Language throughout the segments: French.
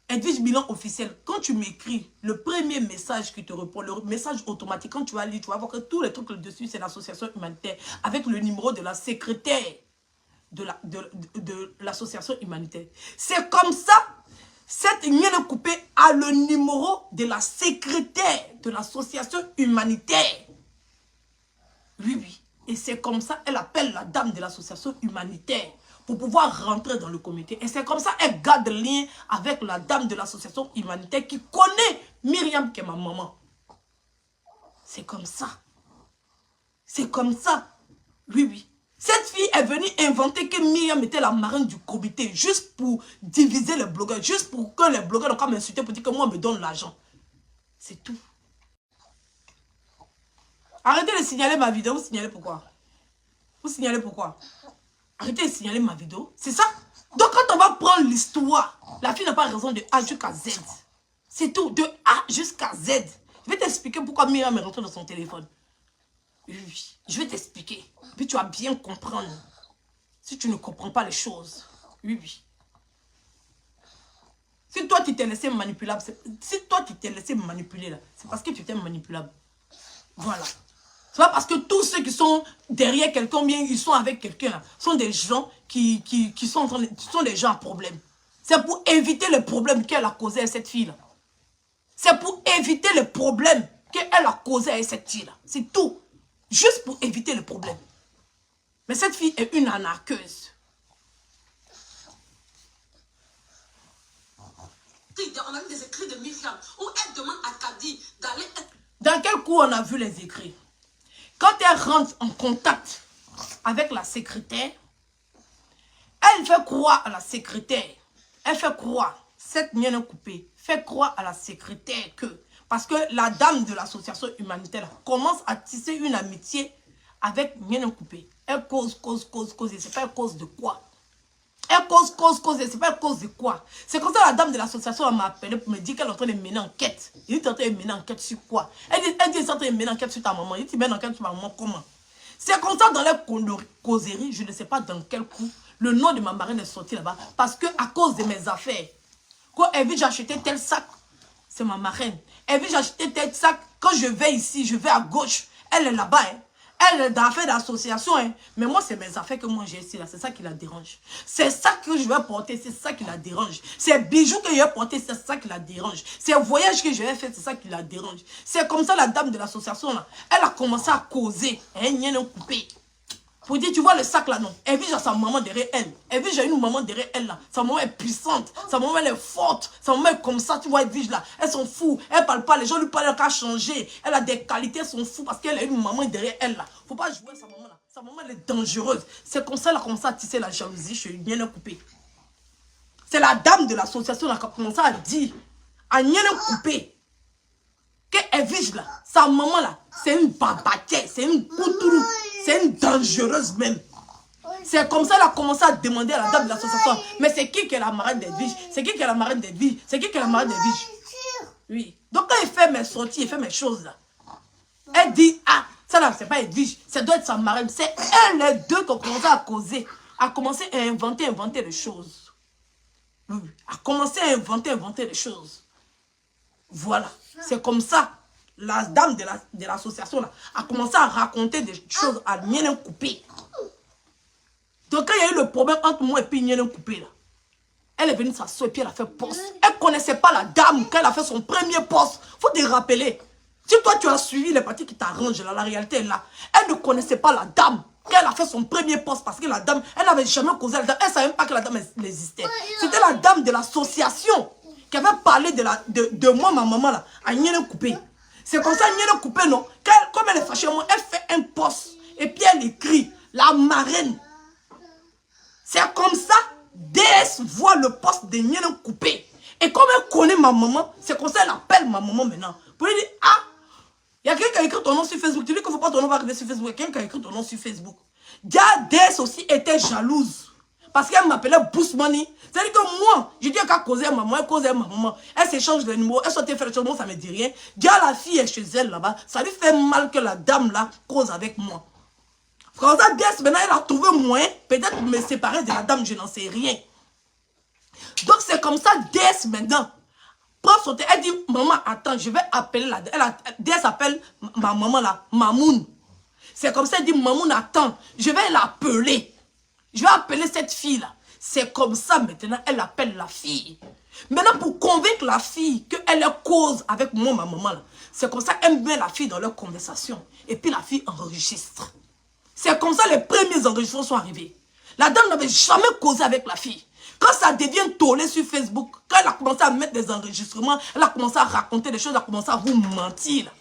Edwige Bilan officiel, quand tu m'écris, le premier message qui te répond, le message automatique, quand tu vas lire, tu vas voir que tous les trucs dessus, c'est l'association humanitaire, avec le numéro de la secrétaire de l'association humanitaire. C'est comme ça, cette Niene Coupé a le numéro de la secrétaire de l'association humanitaire. Oui, oui. Et c'est comme ça, elle appelle la dame de l'association humanitaire pour pouvoir rentrer dans le comité. Et c'est comme ça, elle garde le lien avec la dame de l'association humanitaire qui connaît Myriam, qui est ma maman. C'est comme ça. C'est comme ça. Oui, oui. Cette fille est venue inventer que Myriam était la marraine du comité juste pour diviser les blogueurs, juste pour que les blogueurs n'ont qu'à m'insulter pour dire que moi, on me donne l'argent. C'est tout. Arrêtez de signaler ma vidéo. Vous signalez pourquoi? Vous signalez pourquoi? Arrêtez de signaler ma vidéo. C'est ça? Donc quand on va prendre l'histoire, la fille n'a pas raison de A jusqu'à Z. C'est tout. De A jusqu'à Z. Je vais t'expliquer pourquoi Myriam est rentrée dans son téléphone. Oui, je vais t'expliquer. Puis tu vas bien comprendre. Si tu ne comprends pas les choses. Oui, oui. Si toi tu t'es laissé manipulable, si toi tu t'es laissé manipuler là, c'est parce que tu t'es manipulable. Voilà. C'est pas parce que tous ceux qui sont derrière quelqu'un, bien ils sont avec quelqu'un là, sont des gens qui sont des gens à problème. C'est pour éviter le problème qu'elle a causé à cette fille là. C'est pour éviter le problème qu'elle a causé à cette fille là. C'est tout. Juste pour éviter le problème. Mais cette fille est une arnaqueuse. On a vu des écrits de Myriam où elle demande à Kadi d'aller... Dans quel coup on a vu les écrits? Quand elle rentre en contact avec la secrétaire, elle fait croire à la secrétaire. Elle fait croire, cette Niene Coupé fait croire à la secrétaire que... Parce que la dame de l'association humanitaire commence à tisser une amitié avec Niene Coupé. Elle cause. Et c'est pas une cause de quoi? Elle cause. Et c'est pas une cause de quoi? C'est comme ça la dame de l'association m'a appelé pour me dire qu'elle est en train de mener enquête. Il dit, tu es en train de mener enquête sur quoi? Elle dit, elle est en train de mener enquête sur ta maman. Il dit, tu mènes enquête sur ma maman comment? C'est comme ça dans les causeries, je ne sais pas dans quel coup, le nom de ma marraine est sorti là-bas. Parce que à cause de mes affaires, quand elle veut j'ai acheté tel sac, c'est ma marraine. Elle veut j'ai acheté tel sac, quand je vais ici, je vais à gauche, elle est là-bas. Hein. Elle est d'affaires d'association. Hein. Mais moi, c'est mes affaires que moi j'ai ici là, c'est ça qui la dérange. C'est ça que je vais porter, c'est ça qui la dérange. C'est bijoux que je vais porter, c'est ça qui la dérange. C'est voyage que je vais faire, c'est ça qui la dérange. C'est comme ça la dame de l'association là, elle a commencé à causer. Elle n'y a coupé. Pour dire, tu vois le sac là, non. Elle vit genre sa maman derrière elle. Elle vit genre une maman derrière elle là. Sa maman est puissante. Sa maman elle est forte. Sa maman est comme ça, tu vois, elle vit là. Elle s'en fout. Elle parle pas. Les gens lui parlent, elle a changé. Elle a des qualités, elle s'en fout parce qu'elle a une maman derrière elle là. Faut pas jouer sa maman là. Sa maman elle est dangereuse. C'est comme ça qu'elle a commencé à tisser la jalousie chez Niene Coupé. C'est la dame de l'association qui a commencé à dire à Niene Coupé qu'elle vit là. Sa maman là, c'est une babatière, c'est une coutourou. C'est une dangereuse même. C'est comme ça qu'elle a commencé à demander à la dame de l'association. Mais c'est qui est la marraine d'Edwige? C'est qui est la marraine d'Edwige? C'est qui est la marraine d'Edwige? Oui. Donc quand il fait mes sorties, il fait mes choses là. Elle dit, ah, ça là, c'est pas Edwige. Ça doit être sa marraine. C'est elle, les deux qui ont commencé à causer. A commencé à inventer les choses. Oui. A commencé à inventer les choses. Voilà. C'est comme ça. La dame de l'association a commencé à raconter des choses à Niene Coupé. Donc quand il y a eu le problème entre moi et puis Niene Coupé, là, elle est venue s'asseoir et puis elle a fait poste. Elle ne connaissait pas la dame quand elle a fait son premier poste. Il faut te rappeler. Si toi tu as suivi les parties qui t'arrangent, la réalité est là. Elle ne connaissait pas la dame quand elle a fait son premier poste parce que la dame, elle n'avait jamais causé la dame. Elle ne savait même pas que la dame existait. C'était la dame de l'association qui avait parlé de moi, ma maman, là, à Niene Coupé. C'est comme ça, Niene Coupé, non? Comme elle est fâchée, moi, elle fait un poste. Et puis elle écrit, la marraine. C'est comme ça, DS voit le poste de Niene Coupé. Et comme elle connaît ma maman, c'est comme ça, elle appelle ma maman maintenant. Pour lui dire, ah, il y a quelqu'un qui a écrit ton nom sur Facebook. Tu dis qu'il ne faut pas ton nom arriver sur Facebook. Il y a quelqu'un qui a écrit ton nom sur Facebook. DS aussi était jalouse. Parce qu'elle m'appelait Boost Money. C'est-à-dire que moi, je dis qu'elle causait à maman, elle causait à ma maman. Elle s'échange les numéros, elle sortait faire les choses, moi ça ne me dit rien. Déjà la fille est chez elle là-bas. Ça lui fait mal que la dame là cause avec moi. Comme ça, DS, maintenant elle a trouvé moyen, peut-être me séparer de la dame, je n'en sais rien. Donc c'est comme ça, DS maintenant. Prend son téléphone, elle dit, maman, attends, je vais appeler la... DS appelle ma maman là, Mamoun. C'est comme ça, elle dit, Mamoun, attends, je vais l'appeler. Je vais appeler cette fille-là. C'est comme ça, maintenant, elle appelle la fille. Maintenant, pour convaincre la fille qu'elle est cause avec moi, ma maman, là, c'est comme ça, elle met la fille dans leur conversation. Et puis la fille enregistre. C'est comme ça, les premiers enregistrements sont arrivés. La dame n'avait jamais causé avec la fille. Quand ça devient tollé sur Facebook, quand elle a commencé à mettre des enregistrements, elle a commencé à raconter des choses, elle a commencé à vous mentir.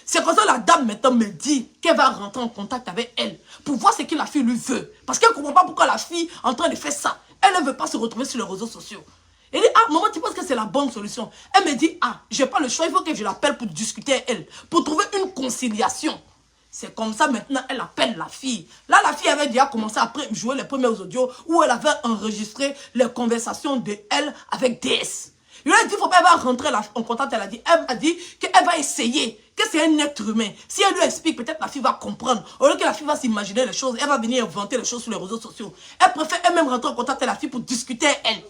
C'est comme ça que la dame maintenant me dit qu'elle va rentrer en contact avec elle pour voir ce que la fille lui veut. Parce qu'elle ne comprend pas pourquoi la fille est en train de faire ça. Elle ne veut pas se retrouver sur les réseaux sociaux. Elle dit, ah, maman, tu penses que c'est la bonne solution? Elle me dit, ah, je n'ai pas le choix, il faut que je l'appelle pour discuter avec elle, pour trouver une conciliation. C'est comme ça, maintenant, elle appelle la fille. Là, la fille avait déjà commencé à jouer les premiers audios où elle avait enregistré les conversations de elle avec DS. Il lui a dit, il ne faut pas, elle va rentrer en contact. Elle a dit qu'elle va essayer, que c'est un être humain. Si elle lui explique, peut-être la fille va comprendre. Au lieu que la fille va s'imaginer les choses, elle va venir inventer les choses sur les réseaux sociaux. Elle préfère elle-même rentrer en contact avec la fille pour discuter avec elle.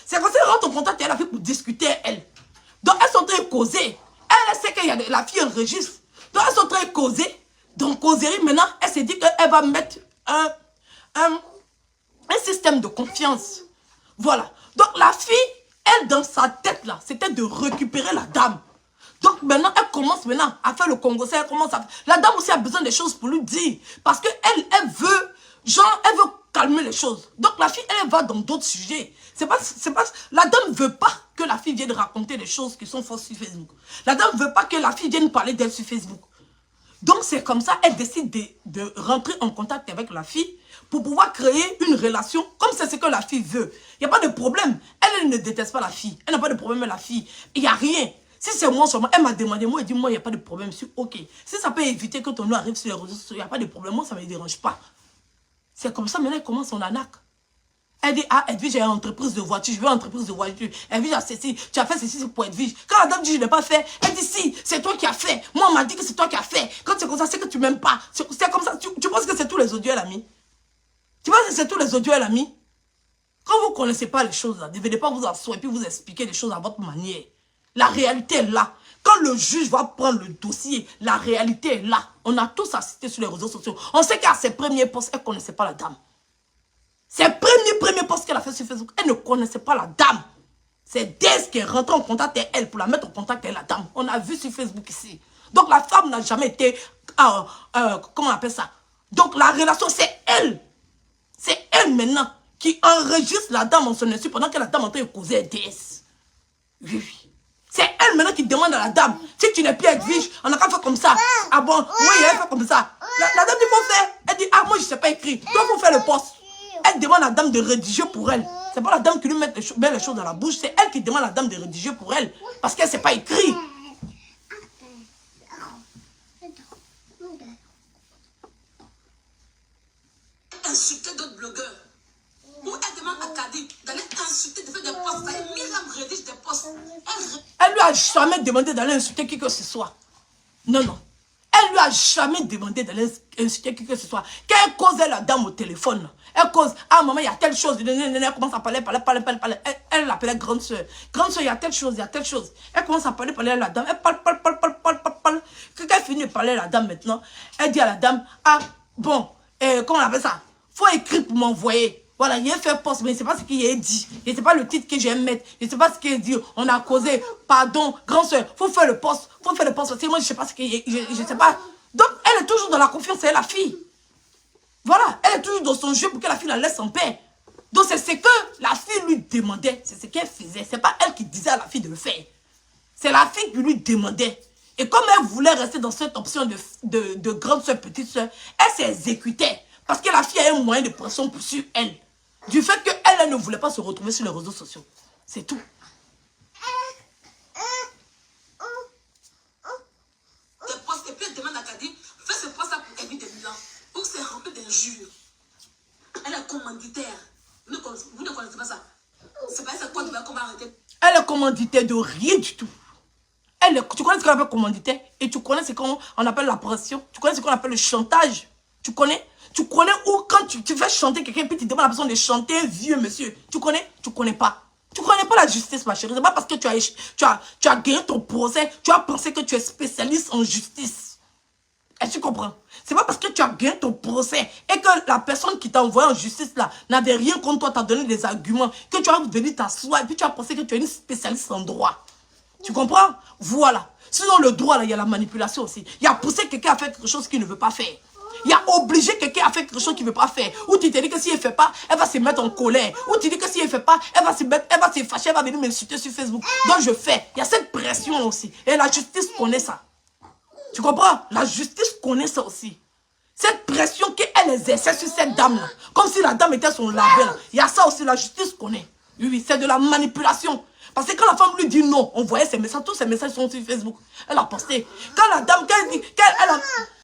C'est quand elle rentre en contact avec la fille pour discuter avec elle. Donc, elles sont en train de causer. Elle sait qu'il y a la fille enregistre. Donc, elles sont en train de causer. Donc, causerie, maintenant, elle s'est dit qu'elle va mettre un système de confiance. Voilà. Donc, la fille, elle, dans sa tête, là, c'était de récupérer la dame. Donc, maintenant, elle commence maintenant à faire le Congo. La dame aussi a besoin des choses pour lui dire. Parce qu'elle, elle veut, genre, elle veut calmer les choses. Donc, la fille, elle va dans d'autres sujets. La dame ne veut pas que la fille vienne raconter des choses qui sont fausses sur Facebook. La dame ne veut pas que la fille vienne parler d'elle sur Facebook. Donc, c'est comme ça, elle décide de rentrer en contact avec la fille pour pouvoir créer une relation comme c'est ce que la fille veut. Il n'y a pas de problème. Elle ne déteste pas la fille. Elle n'a pas de problème avec la fille. Il n'y a rien. Si c'est moi seulement, elle m'a demandé, moi, elle dit, moi, il n'y a pas de problème. Je suis OK. Si ça peut éviter que ton nom arrive sur les réseaux sociaux, il n'y a pas de problème. Moi, ça ne me dérange pas. C'est comme ça, maintenant, elle commence son arnaque. Elle dit, ah, Edwige, j'ai une entreprise de voiture, je veux une entreprise de voiture. Edwige, tu as fait ceci pour Edwige. Quand la dame dit, je n'ai pas fait, elle dit, si, c'est toi qui as fait. Moi, on m'a dit que c'est toi qui as fait. Quand c'est comme ça, c'est que tu m'aimes pas. C'est comme ça. Tu penses que c'est tous les audios, elle a mis? Tu penses que c'est tous les audios, elle a mis? Quand vous ne connaissez pas les choses, là, ne venez pas vous asseoir et puis vous expliquer les choses à votre manière. La réalité est là. Quand le juge va prendre le dossier, la réalité est là. On a tous assisté sur les réseaux sociaux. On sait qu'à ses premiers postes, elle ne connaissait pas la dame. Ses premiers posts qu'elle a fait sur Facebook, elle ne connaissait pas la dame. C'est Des qui est rentré en contact avec elle pour la mettre en contact avec la dame. On a vu sur Facebook ici. Donc la femme n'a jamais été, comment on appelle ça? Donc la relation, c'est elle. C'est elle maintenant qui enregistre la dame en son insu pendant que la dame est en train de causer DS. Oui, oui. C'est elle maintenant qui demande à la dame, si tu n'es plus Edwige, on n'a qu'à faire comme ça. Ah bon, oui, elle fait comme ça. La dame dit, faut faire. Elle dit, ah, moi je ne sais pas écrire. Toi, il faut faire le poste. Elle demande à la dame de rédiger pour elle. C'est pas la dame qui lui met les choses dans la bouche. C'est elle qui demande à la dame de rédiger pour elle. Parce qu'elle ne sait pas écrire. Insulter d'autres blogueurs. Ou elle demande à Kadi d'aller insulter, de faire des posts. Myriam rédige des posts. Elle lui a jamais demandé d'aller insulter qui que ce soit. Non, non. Elle lui a jamais demandé d'aller insulter qui que ce soit. Quand elle causait la dame au téléphone, elle cause, ah maman, il y a telle chose, elle commence à parler. Elle l'appelait grande soeur. Grande soeur, il y a telle chose, il y a telle chose. Elle commence à parler à la dame. Elle parle. Quand elle finit de parler à la dame maintenant, elle dit à la dame, ah bon, comment on appelle ça? Faut écrire pour m'envoyer. Voilà, il a fait poste, mais je ne sais pas ce qu'il a dit. Je ne sais pas le titre que j'aime mettre. Je ne sais pas ce qu'il a dit. On a causé, pardon, grande soeur, il faut faire le poste. Il faut faire le poste. Parce que moi, je ne sais pas ce qu'il a dit. Je ne sais pas. Donc, elle est toujours dans la confiance, c'est la fille. Voilà, elle est toujours dans son jeu pour que la fille la laisse en paix. Donc, c'est ce que la fille lui demandait. C'est ce qu'elle faisait. Ce n'est pas elle qui disait à la fille de le faire. C'est la fille qui lui demandait. Et comme elle voulait rester dans cette option de grande soeur, petite soeur, elle s'est exécutée. Parce que la fille a un moyen de pression sur elle. Du fait qu'elle ne voulait pas se retrouver sur les réseaux sociaux. C'est tout. Et puis elle demande à Kadi, fais ce poste-là pour éviter des bilans. Pour que c'est rempli d'injures. Elle est commanditaire. Vous ne connaissez pas ça. C'est pas ça qu'on va arrêter. Elle est commanditaire de rien du tout. Tu connais ce qu'on appelle commanditaire? Et tu connais ce qu'on appelle la pression? Tu connais ce qu'on appelle le chantage? Tu connais? Tu connais où quand tu fais chanter quelqu'un puis tu demandes à la personne de chanter un vieux monsieur? Tu connais? Tu connais pas. Tu ne connais pas la justice, ma chérie. C'est pas parce que tu as gagné ton procès, tu as pensé que tu es spécialiste en justice. Est-ce que tu comprends? C'est pas parce que tu as gagné ton procès et que la personne qui t'a envoyé en justice là n'avait rien contre toi, t'a donné des arguments, que tu as venu t'asseoir et puis tu as pensé que tu es une spécialiste en droit. Tu comprends? Voilà. Sinon, le droit, là, il y a la manipulation aussi. Il y a poussé quelqu'un à faire quelque chose qu'il ne veut pas faire. Il y a obligé quelqu'un à faire quelque chose qu'il ne veut pas faire. Ou tu te dis que si elle ne fait pas, elle va se mettre en colère. Ou tu dis que si elle ne fait pas, elle va se fâcher, elle va venir m'insulter sur Facebook. Donc je fais. Il y a cette pression aussi. Et la justice connaît ça. Tu comprends? La justice connaît ça aussi. Cette pression qu'elle exerçait sur cette dame-là. Comme si la dame était son label. Il y a ça aussi, la justice connaît. Oui, oui, c'est de la manipulation. Parce que quand la femme lui dit non, on voyait ses messages, tous ses messages sont sur Facebook. Elle a posté. Quand la dame,